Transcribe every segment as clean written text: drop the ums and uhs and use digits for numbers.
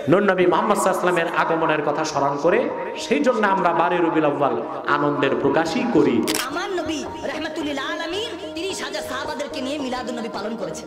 নূর নবী মুহাম্মদ সাল্লাল্লাহু আলাইহি ওয়াসাল্লামের আগমনের কথা স্মরণ করে সেই জন্য আমরা 12 রবিউল আউয়াল আনন্দের প্রকাশই করি। আমার নবী রাহমাতুল আলামিন 30,000 সাহাবাদেরকে নিয়ে মিলাদুন নবী পালন করেছেন।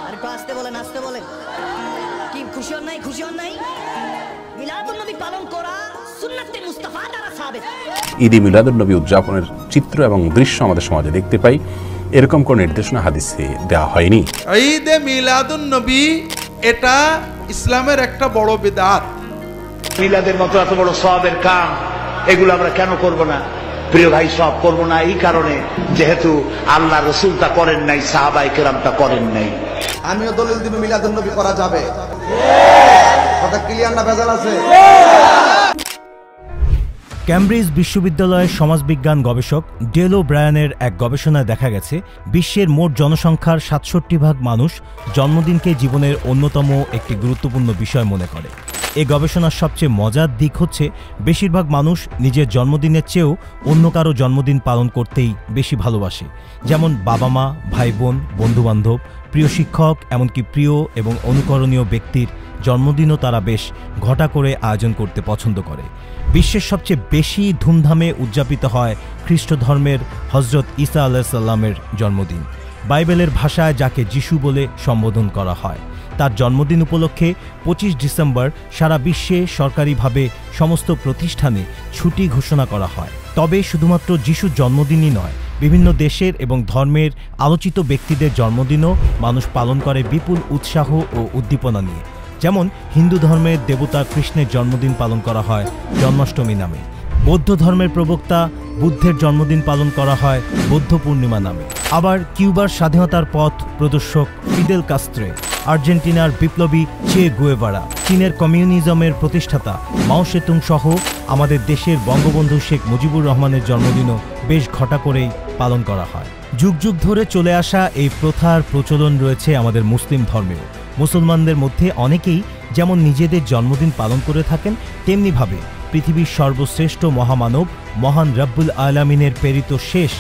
আর একটু আসতে বলেন কি খুশি হন নাই? খুশি হন নাই? মিলাদুন নবী পালন করা সুন্নাতে মুস্তাফা দ্বারা সাবিত। ঈদে মিলাদুন নবী উদযাপনের চিত্র এবং দৃশ্য আমাদের সমাজে দেখতে পাই, এরকম কোন নির্দেশনা হাদিসে দেওয়া হয়নি। ঈদে মিলাদুন নবী এটা ইসলামের একটা বড় বিদআত। মিলাদের মতো এত বড় সওয়াবের কাম এগুলো আমরা কেন করব না? প্রিয় ভাই, সব করব না এই কারণে যেহেতু আল্লাহ রাসূল তা করেন নাই, সাহাবায়ে কেরাম তা করেন নাই। আমিও দলিল দিব মিলাদুন নবী করা যাবে। কথা ক্লিয়ার না ভেজাল আছে? ক্যামব্রিজ বিশ্ববিদ্যালয়ের সমাজবিজ্ঞান গবেষক ডেল ওব্রায়ানের এক গবেষণায় দেখা গেছে, বিশ্বের মোট জনসংখ্যার ৬৭% মানুষ জন্মদিনকে জীবনের অন্যতম একটি গুরুত্বপূর্ণ বিষয় মনে করে। এই গবেষণার সবচেয়ে মজার দিক হচ্ছে, বেশিরভাগ মানুষ নিজের জন্মদিনের চেয়েও অন্য কারো জন্মদিন পালন করতেই বেশি ভালোবাসে। যেমন বাবা মা, ভাই বোন, বন্ধুবান্ধব, প্রিয় শিক্ষক, এমনকি প্রিয় এবং অনুকরণীয় ব্যক্তির জন্মদিনও তারা বেশ ঘটা করে আয়োজন করতে পছন্দ করে। বিশ্বের সবচেয়ে বেশি ধুমধামে উদযাপিত হয় খ্রিস্ট ধর্মের হজরত ঈসা আলাইহিস সালামের জন্মদিন। বাইবেলের ভাষায় যাকে যিশু বলে সম্বোধন করা হয়, তার জন্মদিন উপলক্ষে 25 ডিসেম্বর সারা বিশ্বে সরকারিভাবে সমস্ত প্রতিষ্ঠানে ছুটি ঘোষণা করা হয়। তবে শুধুমাত্র যিশুর জন্মদিনই নয়, বিভিন্ন দেশের এবং ধর্মের আলোচিত ব্যক্তিদের জন্মদিনও মানুষ পালন করে বিপুল উৎসাহ ও উদ্দীপনা নিয়ে। যেমন হিন্দু ধর্মের দেবতা কৃষ্ণের জন্মদিন পালন করা হয় জন্মাষ্টমী নামে, বৌদ্ধ ধর্মের প্রবক্তা বুদ্ধের জন্মদিন পালন করা হয় বৌদ্ধ পূর্ণিমা নামে। আবার কিউবার স্বাধীনতার পথ প্রদর্শক ফিদেল কাস্ত্রে, আর্জেন্টিনার বিপ্লবী চে গুয়েভারা, চীনের কমিউনিজমের প্রতিষ্ঠাতা মাও সেতুং সহ আমাদের দেশের বঙ্গবন্ধু শেখ মুজিবুর রহমানের জন্মদিনও বেশ ঘটা করেই পালন করা হয়। যুগ যুগ ধরে চলে আসা এই প্রথার প্রচলন রয়েছে আমাদের মুসলিম ধর্মেও। মুসলমানদের মধ্যে অনেকেই যেমন নিজেদের জন্মদিন পালন করে থাকেন, তেমনিভাবে পৃথিবীর সর্বশ্রেষ্ঠ মহামানব মহান রব্বুল আলামিনের প্রেরিত শেষ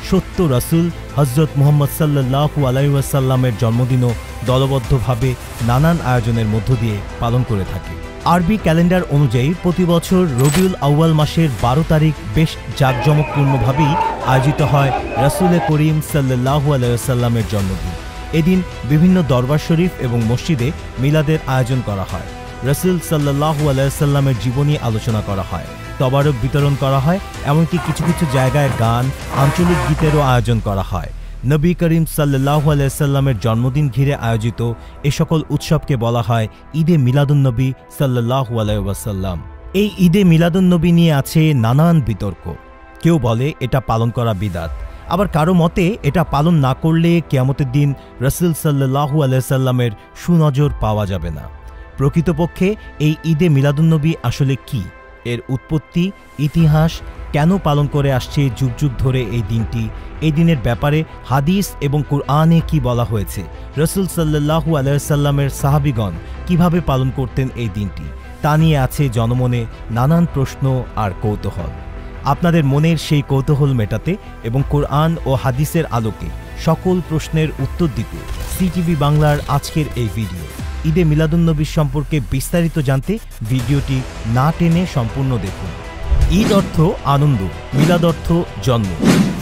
সত্য রাসূল হযরত মুহাম্মদ সাল্লাল্লাহু আলাইহি ওয়াসাল্লামের জন্মদিনও দলবদ্ধভাবে নানান আয়োজনের মধ্য দিয়ে পালন করে থাকে। আরবি ক্যালেন্ডার অনুযায়ী প্রতি বছর রবিউল আউয়াল মাসের 12 তারিখ বেশ জাঁকজমকপূর্ণভাবেই আয়োজিত হয় রাসূলে করিম সাল্লাল্লাহু আলাইহি ওয়াসাল্লামের জন্মদিন। এদিন বিভিন্ন দরবার শরীফ এবং মসজিদে মিলাদের আয়োজন করা হয়। রাসূল সাল্লাল্লাহু আলাইহি ওয়াসাল্লামের জীবনী আলোচনা করা হয়, তবারক বিতরণ করা হয়, এমনকি কিছু কিছু জায়গায় গান, আঞ্চলিক গীতেরও আয়োজন করা হয়। নবী করিম সাল্লাল্লাহু আলাইহি ওয়াসাল্লামের জন্মদিন ঘিরে আয়োজিত এ সকল উৎসবকে বলা হয় ঈদে মিলাদুন নবী সাল্লাল্লাহু আলাইহি ওয়াসাল্লাম। এই ঈদে মিলাদুন নবী নিয়ে আছে নানান বিতর্ক। কেউ বলে এটা পালন করা বিদআত, আবার কারো মতে এটা পালন না করলে কিয়ামতের দিন রাসূল সাল্লাল্লাহু আলাইহি ওয়াসাল্লামের সুনজর পাওয়া যাবে না। প্রকৃতপক্ষে এই ঈদে মিলাদুন নবী আসলে কি, এর উৎপত্তি, ইতিহাস, কেন পালন করে আসছে যুগ যুগ ধরে এই দিনটি, এই দিনের ব্যাপারে হাদিস এবং কুরআনে কি বলা হয়েছে, রাসূল সাল্লাল্লাহু আলাইহি ওয়াসাল্লামের সাহাবীগণ কিভাবে পালন করতেন এই দিনটি, তা নিয়ে আছে জনমনে নানান প্রশ্ন আর কৌতূহল। আপনাদের মনের সেই কৌতূহল মেটাতে এবং কোরআন ও হাদিসের আলোকে সকল প্রশ্নের উত্তর দিতে সিটিভি বাংলার আজকের এই ভিডিও। ঈদে মিলাদুন নবী সম্পর্কে বিস্তারিত জানতে ভিডিওটি না টেনে সম্পূর্ণ দেখুন। ঈদ অর্থ আনন্দ, মিলাদ অর্থ জন্ম।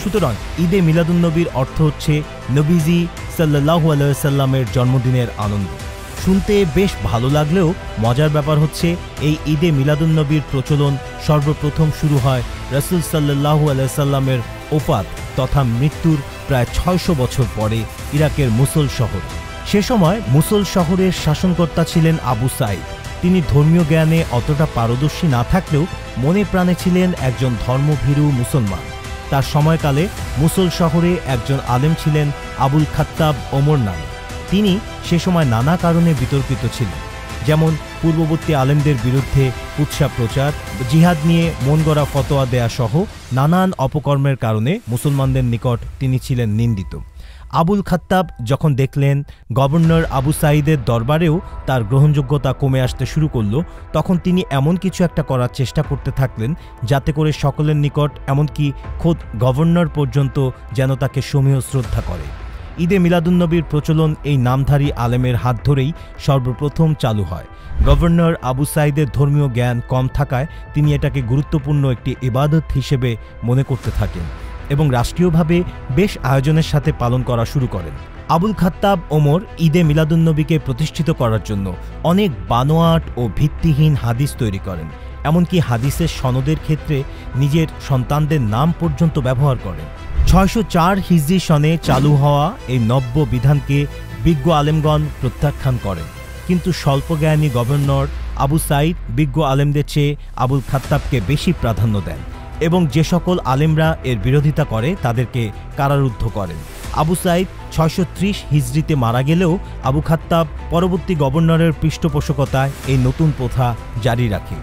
সুতরাং ঈদে মিলাদুন নবীর অর্থ হচ্ছে নবীজি সাল্লাল্লাহু আলাইহি ওয়াসাল্লামের জন্মদিনের আনন্দ। শুনতে বেশ ভালো লাগলেও মজার ব্যাপার হচ্ছে, এই ঈদে মিলাদুন নবীর প্রচলন সর্বপ্রথম শুরু হয় রাসূল সাল্লাল্লাহু আলাইহি ওয়াসাল্লামের ওফাত তথা মৃত্যুর প্রায় 600 বছর পরে ইরাকের মুসল শহর। সে সময় মুসল শহরের শাসনকর্তা ছিলেন আবু সাঈদ। তিনি ধর্মীয় জ্ঞানে অতটা পারদর্শী না থাকলেও মনে প্রাণে ছিলেন একজন ধর্মভীরু মুসলমান। তার সময়কালে মুসল শহরে একজন আলেম ছিলেন আবুল খাত্তাব ওমর নামে। তিনি সে সময় নানা কারণে বিতর্কিত ছিলেন, যেমন পূর্ববর্তী আলেমদের বিরুদ্ধে কুৎসা প্রচার, জিহাদ নিয়ে মন গড়া ফতোয়া দেয়া সহ নানান অপকর্মের কারণে মুসলমানদের নিকট তিনি ছিলেন নিন্দিত। আবুল খাত্তাব যখন দেখলেন গভর্নর আবু সাঈদের দরবারেও তার গ্রহণযোগ্যতা কমে আসতে শুরু করল, তখন তিনি এমন কিছু একটা করার চেষ্টা করতে থাকলেন যাতে করে সকলের নিকট, এমনকি খোদ গভর্নর পর্যন্ত যেন তাকে সমীহ শ্রদ্ধা করে। ঈদে মিলাদুন্নবীর প্রচলন এই নামধারী আলেমের হাত ধরেই সর্বপ্রথম চালু হয়। গভর্নর আবু সাইদের ধর্মীয় জ্ঞান কম থাকায় তিনি এটাকে গুরুত্বপূর্ণ একটি ইবাদত হিসেবে মনে করতে থাকেন এবং রাষ্ট্রীয়ভাবে বেশ আয়োজনের সাথে পালন করা শুরু করেন। আবুল খাত্তাব ওমর ঈদে মিলাদুন্নবীকে প্রতিষ্ঠিত করার জন্য অনেক বানোয়াট ও ভিত্তিহীন হাদিস তৈরি করেন, এমনকি হাদিসের সনদের ক্ষেত্রে নিজের সন্তানদের নাম পর্যন্ত ব্যবহার করেন। 604 হিজরি সনে চালু হওয়া এই নব্য বিধানকে বিজ্ঞ আলেমগণ প্রত্যাখ্যান করেন, কিন্তু স্বল্পজ্ঞানী গভর্নর আবু সাইদ বিজ্ঞ আলেমদের চেয়ে আবুল খাত্তাবকে বেশি প্রাধান্য দেন এবং যে সকল আলেমরা এর বিরোধিতা করে তাদেরকে কারারুদ্ধ করেন। আবু সাইদ 630 হিজরিতে মারা গেলেও আবু খাত্তাব পরবর্তী গভর্নরের পৃষ্ঠপোষকতায় এই নতুন প্রথা জারি রাখে।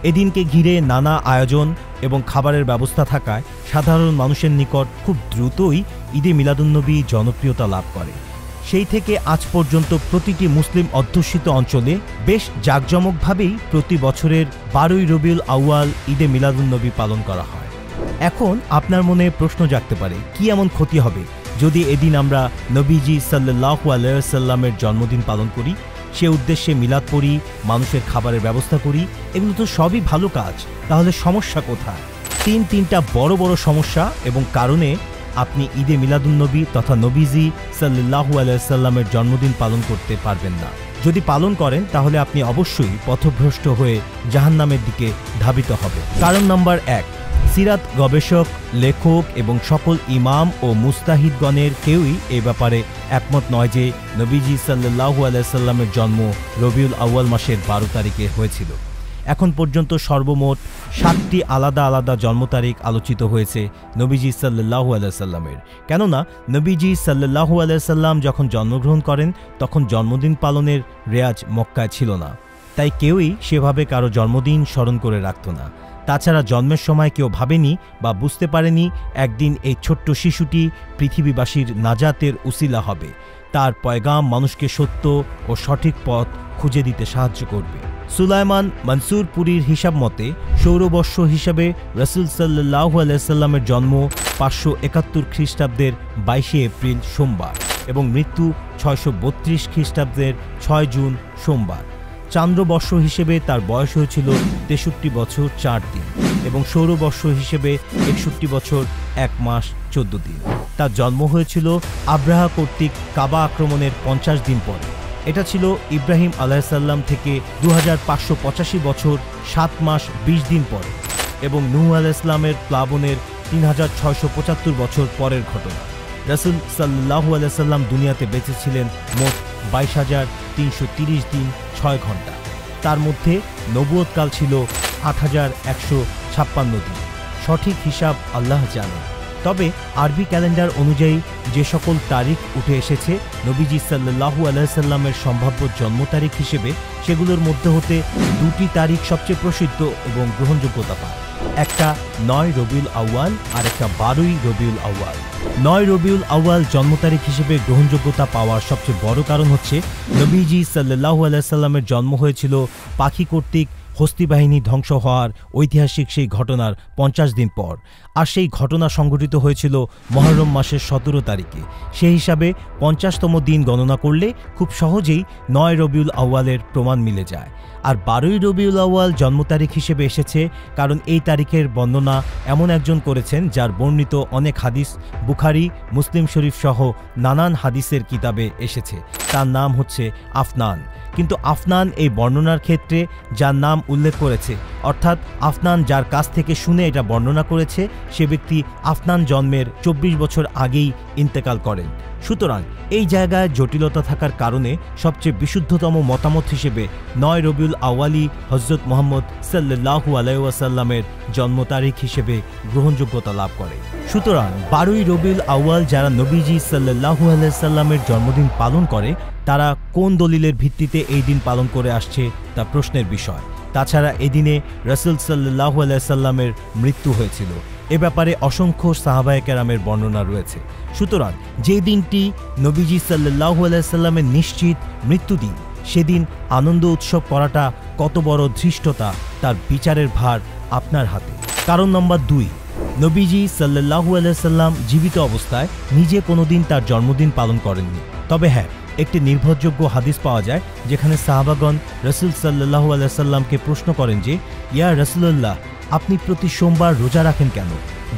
এদিনকে ঘিরে নানা আয়োজন এবং খাবারের ব্যবস্থা থাকায় সাধারণ মানুষের নিকট খুব দ্রুতই ঈদে মিলাদুন্নবী জনপ্রিয়তা লাভ করে। সেই থেকে আজ পর্যন্ত প্রতিটি মুসলিম অধ্যুষিত অঞ্চলে বেশ জাঁকজমকভাবেই প্রতি বছরের 12ই রবিউল আউয়াল ঈদে মিলাদুন্নবী পালন করা হয়। এখন আপনার মনে প্রশ্ন জাগতে পারে, কি এমন ক্ষতি হবে যদি এদিন আমরা নবীজি সাল্লাল্লাহু আলাইহি ওয়াসাল্লামের জন্মদিন পালন করি, সে উদ্দেশ্যে মিলাদ পড়ি, মানুষের খাবারের ব্যবস্থা করি? এগুলো তো সবই ভালো কাজ, তাহলে সমস্যা কোথায়? তিনটা বড় বড় সমস্যা এবং কারণে আপনি ঈদে মিলাদুন্নবী তথা নবীজি সাল্লাল্লাহু আলাইহি ওয়াসাল্লামের জন্মদিন পালন করতে পারবেন না। যদি পালন করেন তাহলে আপনি অবশ্যই পথভ্রষ্ট হয়ে জাহান্নামের দিকে ধাবিত হবে। কারণ নাম্বার 1, সিরাত গবেষক, লেখক এবং সকল ইমাম ও মুস্তাহিদগণের কেউই এ ব্যাপারে একমত নয় যে নবীজি সাল্লাল্লাহু আলাইহি ওয়াসাল্লামের জন্ম রবিউল আউয়াল মাসের 12 তারিখে হয়েছিল। এখন পর্যন্ত সর্বমোট 7টি আলাদা আলাদা জন্ম তারিখ আলোচিত হয়েছে নবীজি সাল্লাল্লাহু আলাইহি ওয়াসাল্লামের। কেননা নবীজি সাল্লাল্লাহু আলাইহি ওয়াসাল্লাম যখন জন্মগ্রহণ করেন তখন জন্মদিন পালনের রেয়াজ মক্কায় ছিল না, তাই কেউই সেভাবে কারো জন্মদিন স্মরণ করে রাখত না। তাছাড়া জন্মের সময় কেউ ভাবেনি বা বুঝতে পারেনি একদিন এই ছোট্ট শিশুটি পৃথিবীবাসীর নাজাতের উসিলা হবে, তার পয়গাম মানুষকে সত্য ও সঠিক পথ খুঁজে দিতে সাহায্য করবে। সুলাইমান মনসুর পুরীর হিসাব মতে সৌরবর্ষ হিসাবে রাসূল সাল্লাল্লাহু আলাইহি ওয়াসাল্লামের জন্ম 571 খ্রিস্টাব্দের 22শে এপ্রিল সোমবার এবং মৃত্যু 632 খ্রিস্টাব্দের 6 জুন সোমবার। চান্দ্রবর্ষ হিসেবে তার বয়স হয়েছিল 63 বছর 4 দিন এবং সৌরবর্ষ হিসেবে 61 বছর 1 মাস 14 দিন। তার জন্ম হয়েছিল আব্রাহা কর্তৃক কাবা আক্রমণের 50 দিন পরে। এটা ছিল ইব্রাহিম আলাইহিসসালাম থেকে 2585 বছর 7 মাস 20 দিন পরে এবং নূহ আলাইহিসসালামের প্লাবনের 3675 বছর পরের ঘটনা। রাসূল সাল্লাল্লাহু আলাইহি ওয়াসাল্লাম দুনিয়াতে বেঁচে ছিলেন মোট 22,330 দিন 6 ঘন্টা। তার মধ্যে নবুয়তকাল ছিল 8,156 দিন। সঠিক হিসাব আল্লাহ জানেন। তবে আরবি ক্যালেন্ডার অনুযায়ী যে সকল তারিখ উঠে এসেছে নবীজি সাল্লাল্লাহু আলাইহি ওয়াসাল্লামের সম্ভাব্য জন্ম তারিখ হিসেবে, সেগুলোর মধ্যে হতে 2টি তারিখ সবচেয়ে প্রসিদ্ধ এবং গ্রহণযোগ্যতা পায়। একটা 9 রবিউল আউয়াল আর একটা 12ই রবিউল আউয়াল। 9 রবিউল আউয়াল জন্ম তারিখ হিসেবে গ্রহণযোগ্যতা পাওয়ার সবচেয়ে বড় কারণ হচ্ছে নবীজি সাল্লাল্লাহু আলাইহি ওয়াসাল্লামের জন্ম হয়েছিল পাখি কর্তৃক হস্তি বাহিনী ধ্বংস হওয়ার ঐতিহাসিক সেই ঘটনার 50 দিন পর, আর সেই ঘটনা সংঘটিত হয়েছিল মুহররম মাসের 17 তারিখে। সেই হিসাবে 50তম দিন গণনা করলে খুব সহজেই 9 রবিউল আউয়ালের প্রমাণ মিলে যায়। আর 12ই রবিউল আউয়াল জন্ম তারিখ হিসেবে এসেছে কারণ এই তারিখের বর্ণনা এমন একজন করেছেন যার বর্ণিত অনেক হাদিস বুখারী, মুসলিম শরীফ সহ নানান হাদিসের কিতাবে এসেছে। তার নাম হচ্ছে আফনান। কিন্তু আফনান এই বর্ণনার ক্ষেত্রে যার নাম উল্লেখ করেছে, অর্থাৎ আফনান যার কাছ থেকে শুনে এটা বর্ণনা করেছে, সে ব্যক্তি আফনান জন্মের 24 বছর আগেই ইন্তেকাল করেন। সুতরাং এই জায়গায় জটিলতা থাকার কারণে সবচেয়ে বিশুদ্ধতম মতামত হিসেবে 9 রবিউল আউয়ালই হযরত মুহাম্মদ সাল্লাল্লাহু আলাইহি ওয়াসাল্লামের জন্ম তারিখ হিসেবে গ্রহণযোগ্যতা লাভ করে। সুতরাং 12ই রবিউল আউয়াল যারা নবীজি সাল্লাল্লাহু আলাইহি ওয়াসাল্লামের জন্মদিন পালন করে তারা কোন দলিলের ভিত্তিতে এই দিন পালন করে আসছে তা প্রশ্নের বিষয়। তাছাড়া এদিনে রাসূল সাল্লাল্লাহু আলাইহি ওয়াসাল্লামের মৃত্যু হয়েছিল, এ ব্যাপারে অসংখ্য সাহাবায়ে কেরামের বর্ণনা রয়েছে। সুতরাং যে দিনটি নবীজি সাল্লাল্লাহু আলাইহি ওয়াসাল্লামের নিশ্চিত মৃত্যুদিন, সেদিন আনন্দ উৎসব করাটা কত বড় ধৃষ্টতা তার বিচারের ভার আপনার হাতে। কারণ নম্বর 2, নবীজি সাল্লাল্লাহু আলাইহি সাল্লাম জীবিত অবস্থায় নিজে কোনোদিন তার জন্মদিন পালন করেননি। তবে হ্যাঁ, একটি নির্ভরযোগ্য হাদিস পাওয়া যায় যেখানে সাহাবাগণ রাসূল সাল্লাল্লাহু আলাইহি সাল্লামকে প্রশ্ন করেন যে, ইয়া রাসূলুল্লাহ, আপনি প্রতি সোমবার রোজা রাখেন কেন?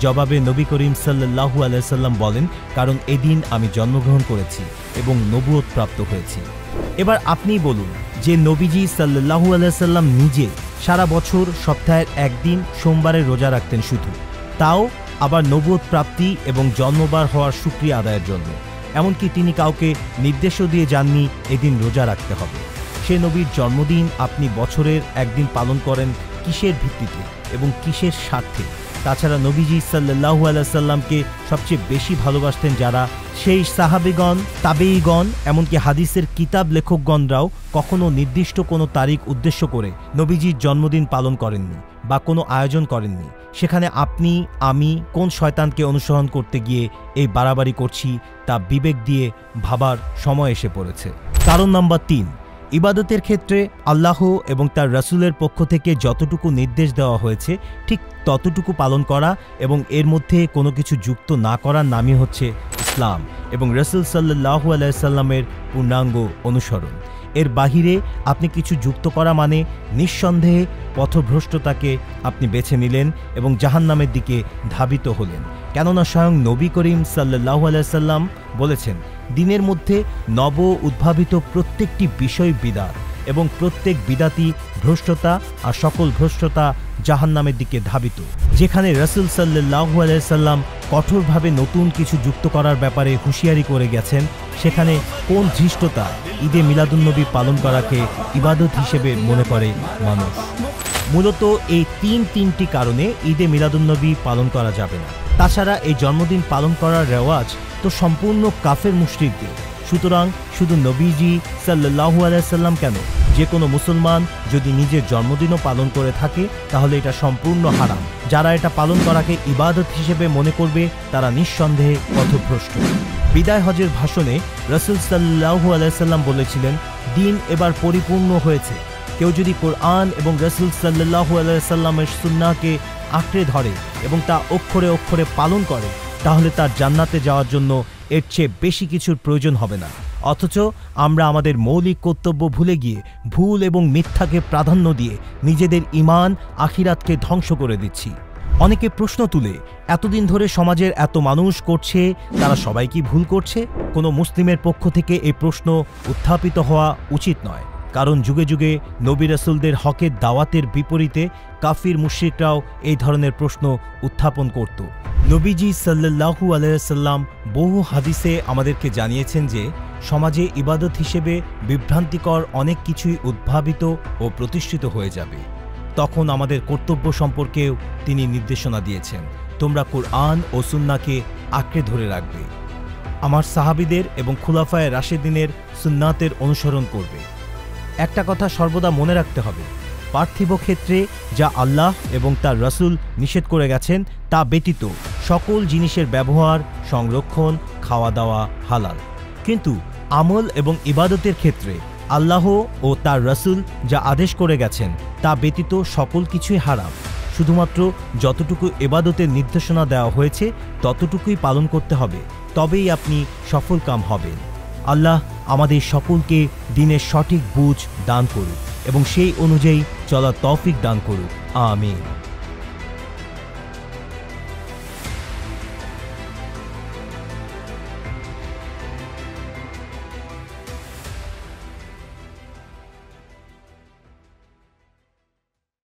জবাবে নবী করিম সাল্লাল্লাহু আলাইহি সাল্লাম বলেন, কারণ এদিন আমি জন্মগ্রহণ করেছি এবং নবুয়ত প্রাপ্ত হয়েছি। এবার আপনিই বলুন যে নবীজি সাল্লাল্লাহু আলাইহি সাল্লাম নিজে সারা বছর সপ্তাহের একদিন সোমবারে রোজা রাখতেন শুধু, তাও আবার নবুয়ত প্রাপ্তি এবং জন্মবার হওয়ার শুকরিয়া আদায়ের জন্য। এমনকি তিনি কাউকে নির্দেশও দিয়ে যাননি এদিন রোজা রাখতে হবে। সে নবীর জন্মদিন আপনি বছরের একদিন পালন করেন কিসের ভিত্তিতে এবং কিসের স্বার্থে? তাছাড়া নবীজি সাল্লাল্লাহু আলাইহি সাল্লামকে সবচেয়ে বেশি ভালোবাসতেন যারা, সেই সাহাবীগণ, তাবেঈগণ, এমনকি হাদিসের কিতাব লেখকগণরাও কখনো নির্দিষ্ট কোনো তারিখ উদ্দেশ্য করে নবীজির জন্মদিন পালন করেননি বা কোনো আয়োজন করেননি। সেখানে আপনি, আমি কোন শয়তানকে অনুসরণ করতে গিয়ে এই বাড়াবাড়ি করছি তা বিবেক দিয়ে ভাবার সময় এসে পড়েছে। কারণ নাম্বার 3, ইবাদতের ক্ষেত্রে আল্লাহ এবং তার রাসূলের পক্ষ থেকে যতটুকু নির্দেশ দেওয়া হয়েছে ঠিক ততটুকু পালন করা এবং এর মধ্যে কোনো কিছু যুক্ত না করার নামই হচ্ছে ইসলাম এবং রাসূল সাল্লাল্লাহু আলাইহি সাল্লামের পূর্ণাঙ্গ অনুসরণ। এর বাহিরে আপনি কিছু যুক্ত করা মানে নিঃসন্দেহে পথভ্রষ্টতাকে আপনি বেছে নিলেন এবং জাহান্নামের দিকে ধাবিত হলেন। কেননা স্বয়ং নবী করিম সাল্লাল্লাহু আলাইহি সাল্লাম বলেছেন, দিনের মধ্যে নব উদ্ভাবিত প্রত্যেকটি বিষয় বিদআত এবং প্রত্যেক বিদআতই ভ্রষ্টতা, আর সকল ভ্রষ্টতা জাহান্নামের দিকে ধাবিত। যেখানে রাসূল সাল্লাল্লাহু আলাইহি সাল্লাম কঠোরভাবে নতুন কিছু যুক্ত করার ব্যাপারে হুঁশিয়ারি করে গেছেন, সেখানে কোন ধৃষ্টতা ঈদে মিলাদুন্নবী পালন করাকে ইবাদত হিসেবে মনে করে মানুষ? মূলত এই তিনটি কারণে ঈদে মিলাদুন্নবী পালন করা যাবে না। তাছাড়া এই জন্মদিন পালন করার রেওয়াজ তো সম্পূর্ণ কাফের মুশরিকদের। সুতরাং শুধু নবীজি সাল্লাল্লাহু আলাইহি সাল্লাম কেন, যে কোনো মুসলমান যদি নিজের জন্মদিনও পালন করে থাকে তাহলে এটা সম্পূর্ণ হারাম। যারা এটা পালন করাকে ইবাদত হিসেবে মনে করবে তারা নিঃসন্দেহে পথভ্রষ্ট। বিদায় হজের ভাষণে রাসূল সাল্লাল্লাহু আলাইহি সাল্লাম বলেছিলেন, দিন এবার পরিপূর্ণ হয়েছে। কেউ যদি কোরআন এবং রাসূল সাল্লাল্লাহু আলাইহি সাল্লামের সুন্নাহকে আঁকড়ে ধরে এবং তা অক্ষরে অক্ষরে পালন করে তাহলে তার জান্নাতে যাওয়ার জন্য এর চেয়ে বেশি কিছুর প্রয়োজন হবে না। অথচ আমরা আমাদের মৌলিক কর্তব্য ভুলে গিয়ে ভুল এবং মিথ্যাকে প্রাধান্য দিয়ে নিজেদের ঈমান আখিরাতকে ধ্বংস করে দিচ্ছি। অনেকে প্রশ্ন তুলে, এতদিন ধরে সমাজের এত মানুষ করছে, তারা সবাই কি ভুল করছে? কোনো মুসলিমের পক্ষ থেকে এই প্রশ্ন উত্থাপিত হওয়া উচিত নয়, কারণ যুগে যুগে নবী রাসূলদের হকের দাওয়াতের বিপরীতে কাফির মুশরিকরাও এই ধরনের প্রশ্ন উত্থাপন করত। নবীজি সাল্লাল্লাহু আলাইহি সাল্লাম বহু হাদিসে আমাদেরকে জানিয়েছেন যে সমাজে ইবাদত হিসেবে বিভ্রান্তিকর অনেক কিছুই উদ্ভাবিত ও প্রতিষ্ঠিত হয়ে যাবে। তখন আমাদের কর্তব্য সম্পর্কেও তিনি নির্দেশনা দিয়েছেন, তোমরা কুরআন ও সুন্নাহকে আঁকড়ে ধরে রাখবে, আমার সাহাবীদের এবং খুলাফায়ে রাশেদিনের সুন্নাতের অনুসরণ করবে। একটা কথা সর্বদা মনে রাখতে হবে, পার্থিব ক্ষেত্রে যা আল্লাহ এবং তার রাসূল নিষেধ করে গেছেন তা ব্যতীত সকল জিনিসের ব্যবহার, সংরক্ষণ, খাওয়া দাওয়া হালাল। কিন্তু আমল এবং ইবাদতের ক্ষেত্রে আল্লাহ ও তার রাসূল যা আদেশ করে গেছেন তা ব্যতীত সকল কিছুই হারাম। শুধুমাত্র যতটুকু ইবাদতের নির্দেশনা দেওয়া হয়েছে ততটুকুই পালন করতে হবে, তবেই আপনি সফলকাম হবেন। আল্লাহ আমাদের সকলকে দিনের সঠিক বুঝ দান করুক এবং সেই অনুযায়ী চলার তৌফিক দান করুক। আমিন।